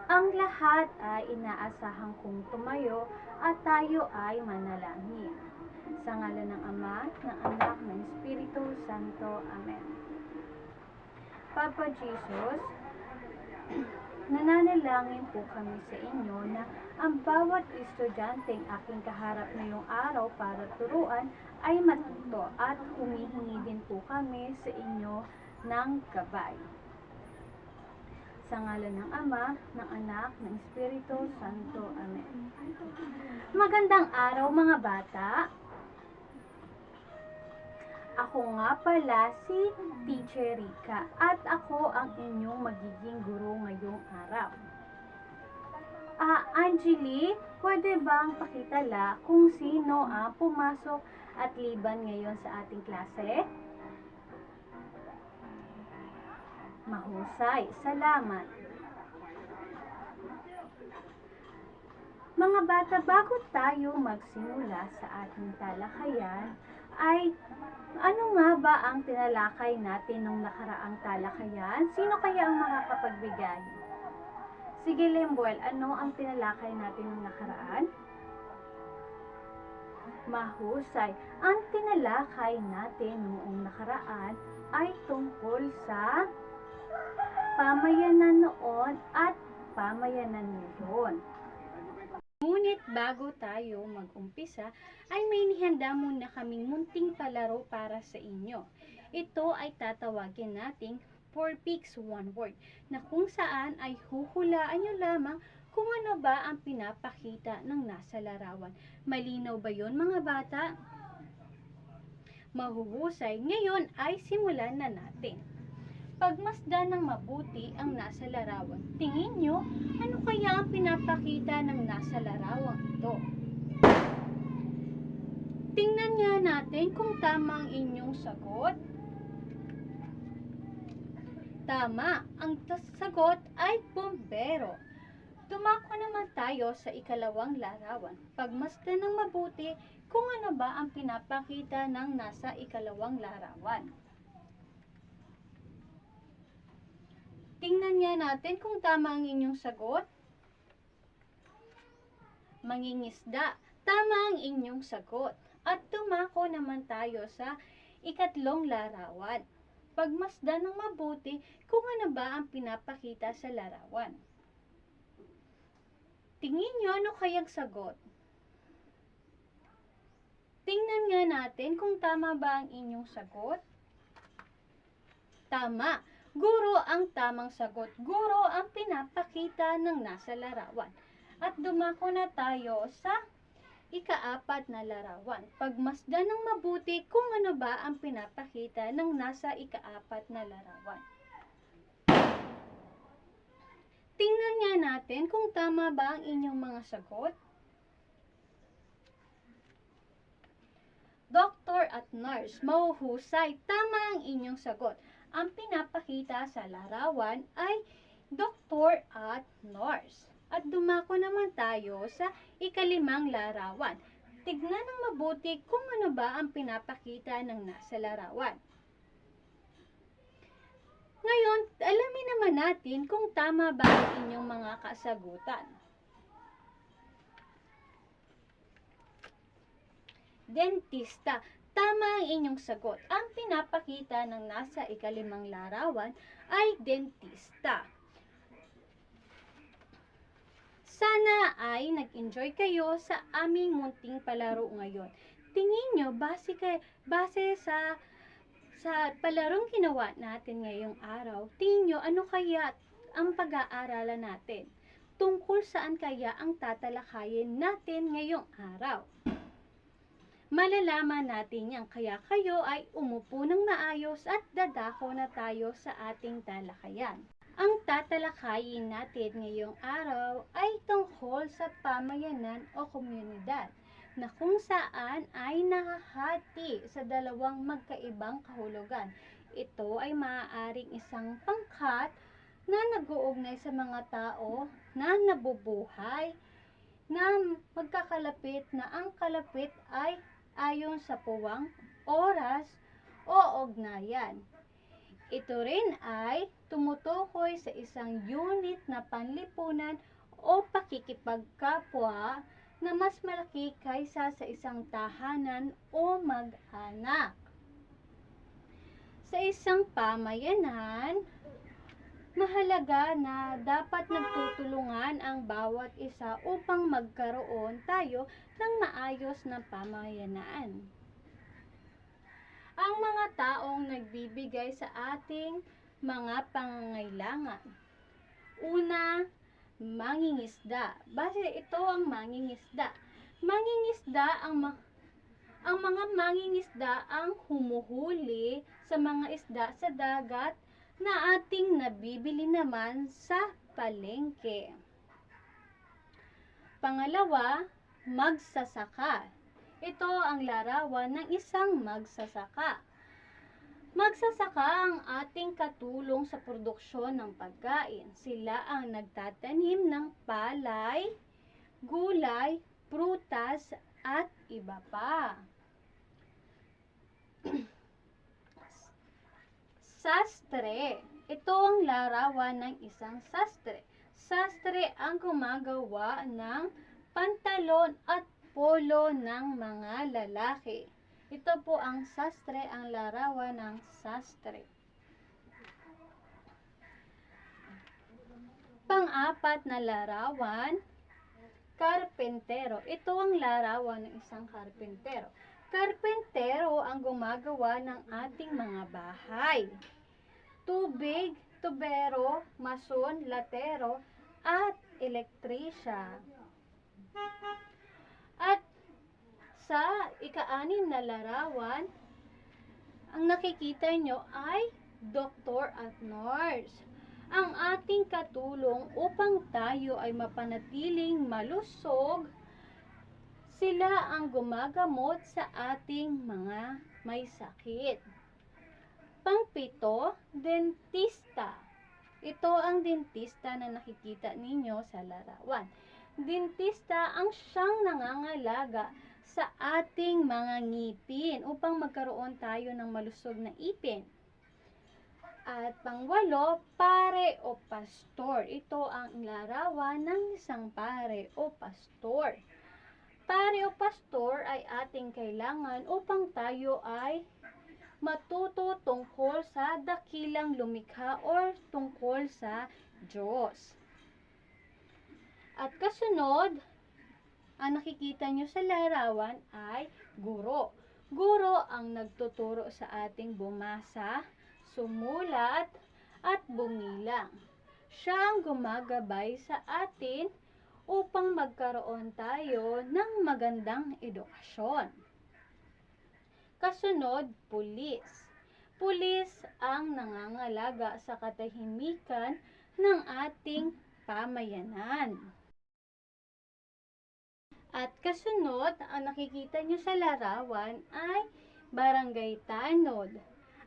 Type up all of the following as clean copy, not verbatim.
Ang lahat ay inaasahan kong tumayo at tayo ay manalangin. Sa ngalan ng Ama, ng Anak, ng Espiritu Santo. Amen. Papa Jesus, nananalangin po kami sa inyo na ang bawat estudyanteng aking kaharap ngayong araw para turuan ay matuto at humihingi din po kami sa inyo ng gabay. Sa ngalan ng Ama, ng Anak, ng Espiritu Santo. Amen. Magandang araw mga bata! Ako nga pala si Teacher Rica at ako ang inyong magiging guro ngayong araw. Anjali, pwede bang pakitala kung sino ang pumasok at liban ngayon sa ating klase? Mahusay, salamat. Mga bata, bago tayo magsimula sa ating talakayan, ay ano nga ba ang tinalakay natin nung nakaraang talakayan? Sino kaya ang makakapagbigay? Sige, Lembuel, ano ang tinalakay natin nung nakaraan? Mahusay. Ang tinalakay natin noong nakaraan ay tungkol sa pamayanan noon at pamayanan ngayon. Ngunit bago tayo mag-umpisa, ay may nihanda muna kaming munting palaro para sa inyo. Ito ay tatawagin nating 4 Pics 1 Word, na kung saan ay huhulaan nyo lamang kung ano ba ang pinapakita ng nasa larawan. Malinaw ba yon mga bata? Mahuhusay. Ngayon ay simulan na natin. Pagmasdan ng mabuti ang nasa larawan. Tingin nyo, ano kaya ang pinapakita ng nasa larawang ito? Tingnan nga natin kung tama ang inyong sagot. Tama, ang sagot ay bombero. Dumako naman tayo sa ikalawang larawan. Pagmasdan ng mabuti kung ano ba ang pinapakita ng nasa ikalawang larawan. Tingnan nga natin kung tama ang inyong sagot. Mangingisda. Tama ang inyong sagot. At tumako naman tayo sa ikatlong larawan. Pagmasdan ng mabuti kung ano ba ang pinapakita sa larawan. Tingin nyo ano kayang sagot? Tingnan nga natin kung tama ba ang inyong sagot. Tama. Guro ang tamang sagot. Guro ang pinapakita ng nasa larawan. At dumako na tayo sa ika-4 na larawan. Pagmasdan ng mabuti kung ano ba ang pinapakita ng nasa ika-4 na larawan. Tingnan nga natin kung tama ba ang inyong mga sagot. Doktor at nurse, mahuhusay. Tama ang inyong sagot. Ang pinapakita sa larawan ay doktor at nurse. At dumako naman tayo sa ika-5 larawan. Tignan ng mabuti kung ano ba ang pinapakita ng nasa larawan. Ngayon, alamin naman natin kung tama ba ang inyong mga kasagutan. Dentista. Tama ang inyong sagot. Ang pinapakita ng nasa ika-5 larawan ay dentista. Sana ay nag-enjoy kayo sa aming munting palaro ngayon. Tingin nyo, base sa palarong ginawa natin ngayong araw, tingin nyo ano kaya ang pag-aaralan natin? Tungkol saan kaya ang tatalakayin natin ngayong araw? Malalaman natin yan, kaya kayo ay umupo ng maayos at dadako na tayo sa ating talakayan. Ang tatalakayin natin ngayong araw ay tungkol sa pamayanan o komunidad na kung saan ay nakahati sa dalawang magkaibang kahulugan. Ito ay maaaring isang pangkat na nag-uugnay sa mga tao na nabubuhay na magkakalapit na ang kalapit ay ayon sa puwang, oras o ugnayan. Ito rin ay tumutukoy sa isang unit na panlipunan o pakikipagkapwa na mas malaki kaysa sa isang tahanan o mag-anak. Sa isang pamayanan, mahalaga na dapat nagtutulungan ang bawat isa upang magkaroon tayo ng maayos na pamayanan. Ang mga taong nagbibigay sa ating mga pangangailangan. Una, mangingisda. Base ito ang mangingisda. Ang mga mangingisda ang humuhuli sa mga isda sa dagat na ating nabibili naman sa palengke. Pangalawa, magsasaka. Ito ang larawan ng isang magsasaka. Magsasaka ang ating katulong sa produksyon ng pagkain. Sila ang nagtatanim ng palay, gulay, prutas, at iba pa. Sastre. Ito ang larawan ng isang sastre. Sastre ang gumagawa ng pantalon at polo ng mga lalaki. Ito po ang sastre, ang larawan ng sastre. Pang-apat na larawan, karpentero. Ito ang larawan ng isang karpentero. Karpentero ang gumagawa ng ating mga bahay. Tubig, tubero, mason, latero, at elektrisya. At sa ika-anim na larawan, ang nakikita nyo ay doktor at nurse. Ang ating katulong upang tayo ay mapanatiling malusog. Sila ang gumagamot sa ating mga may sakit. Pangpito, dentista. Ito ang dentista na nakikita ninyo sa larawan. Dentista ang siyang nangangalaga sa ating mga ngipin upang magkaroon tayo ng malusog na ipin. At pangwalo, pare o pastor. Ito ang larawan ng isang pare o pastor. Pare o pastor ay ating kailangan upang tayo ay matuto tungkol sa dakilang lumikha or tungkol sa Diyos. At kasunod, ang nakikita nyo sa larawan ay guro. Guro ang nagtuturo sa ating bumasa, sumulat, at bumilang. Siya ang gumagabay sa atin upang magkaroon tayo ng magandang edukasyon. Kasunod, pulis. Pulis ang nangangalaga sa katahimikan ng ating pamayanan. At kasunod, ang nakikita nyo sa larawan ay barangay tanod.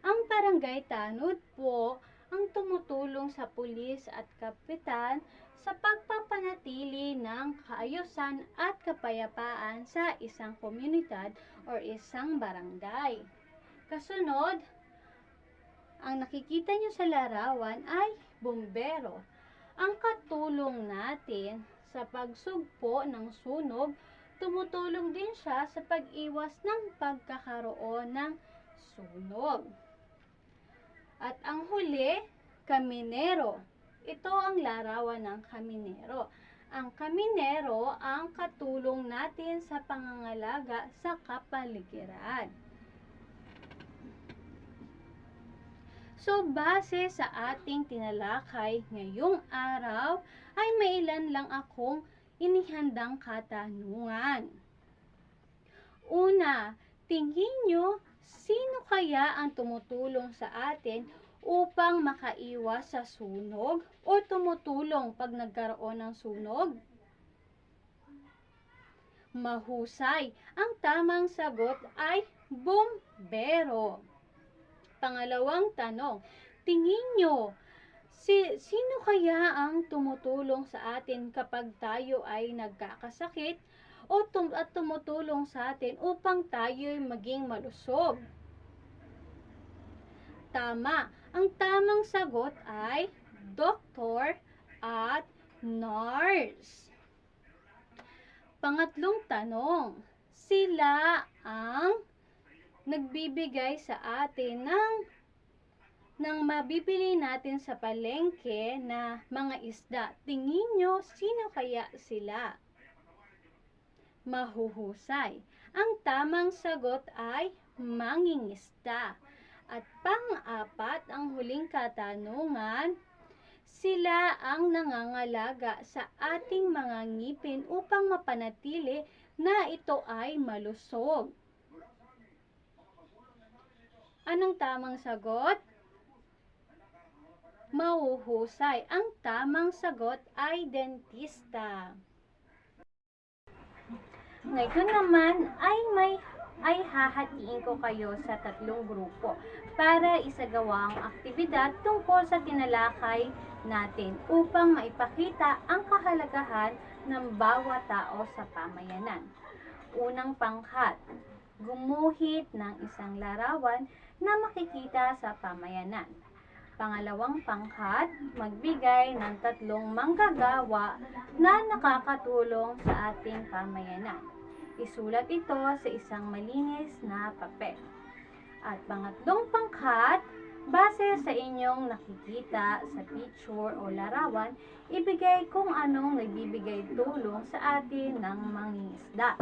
Ang barangay tanod po ang tumutulong sa pulis at kapitan sa pagpapanatili ng kaayusan at kapayapaan sa isang komunidad o isang barangay. Kasunod, ang nakikita nyo sa larawan ay bumbero. Ang katulong natin sa pagsugpo ng sunog, tumutulong din siya sa pag-iwas ng pagkakaroon ng sunog. At ang huli, kaminero. Ito ang larawan ng kaminero. Ang kaminero ang katulong natin sa pangangalaga sa kapaligiran. So, base sa ating tinalakay ngayong araw, ay mailan lang akong inihandang katanungan. Una, tingin nyo, sino kaya ang tumutulong sa atin upang makaiwas sa sunog o tumutulong pag nagkaroon ng sunog? Mahusay. Ang tamang sagot ay bumbero. Pangalawang tanong, tingin nyo, sino kaya ang tumutulong sa atin kapag tayo ay nagkakasakit at tumutulong sa atin upang tayo ay maging malusog? Tama, Ang tamang sagot ay doktor at nurse. Pangatlong tanong, sila ang nagbibigay sa atin ng mabibili natin sa palengke na mga isda. Tingin nyo, sino kaya sila? Mahuhusay. Ang tamang sagot ay mangingisda. At pang-apat, ang huling katanungan, sila ang nangangalaga sa ating mga ngipin upang mapanatili na ito ay malusog. Anong tamang sagot? Mahuhusay. Ang tamang sagot ay dentista. Ngayon naman ay hahatiin ko kayo sa 3 grupo para isagawa ang aktibidad tungkol sa tinalakay natin upang maipakita ang kahalagahan ng bawat tao sa pamayanan. Unang pangkat, gumuhit ng isang larawan na makikita sa pamayanan. Pangalawang pangkat, magbigay ng 3 manggagawa na nakakatulong sa ating pamayanan. Isulat ito sa isang malinis na papel. At pangatlong pangkat, base sa inyong nakikita sa picture o larawan, ibigay kung anong nagbibigay tulong sa atin ng mangingisda.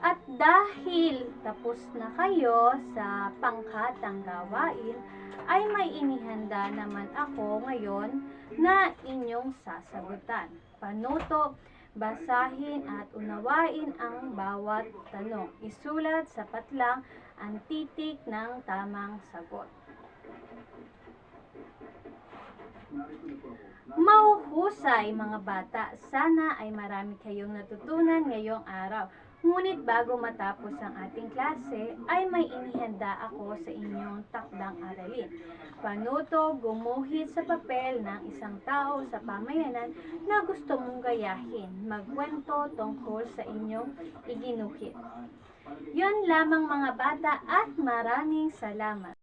At dahil tapos na kayo sa pangkatang gawain, ay may inihanda naman ako ngayon na inyong sasagutan. Panuto, basahin at unawain ang bawat tanong. Isulat sa patlang ang titik ng tamang sagot. Mahuhusay mga bata, sana ay marami kayong natutunan ngayong araw. Ngunit bago matapos ang ating klase, ay may inihanda ako sa inyong takdang aralin. Panuto, gumuhit sa papel ng isang tao sa pamayanan na gusto mong gayahin. Magkwento tungkol sa inyong iginuhit. Yun lamang mga bata at maraming salamat.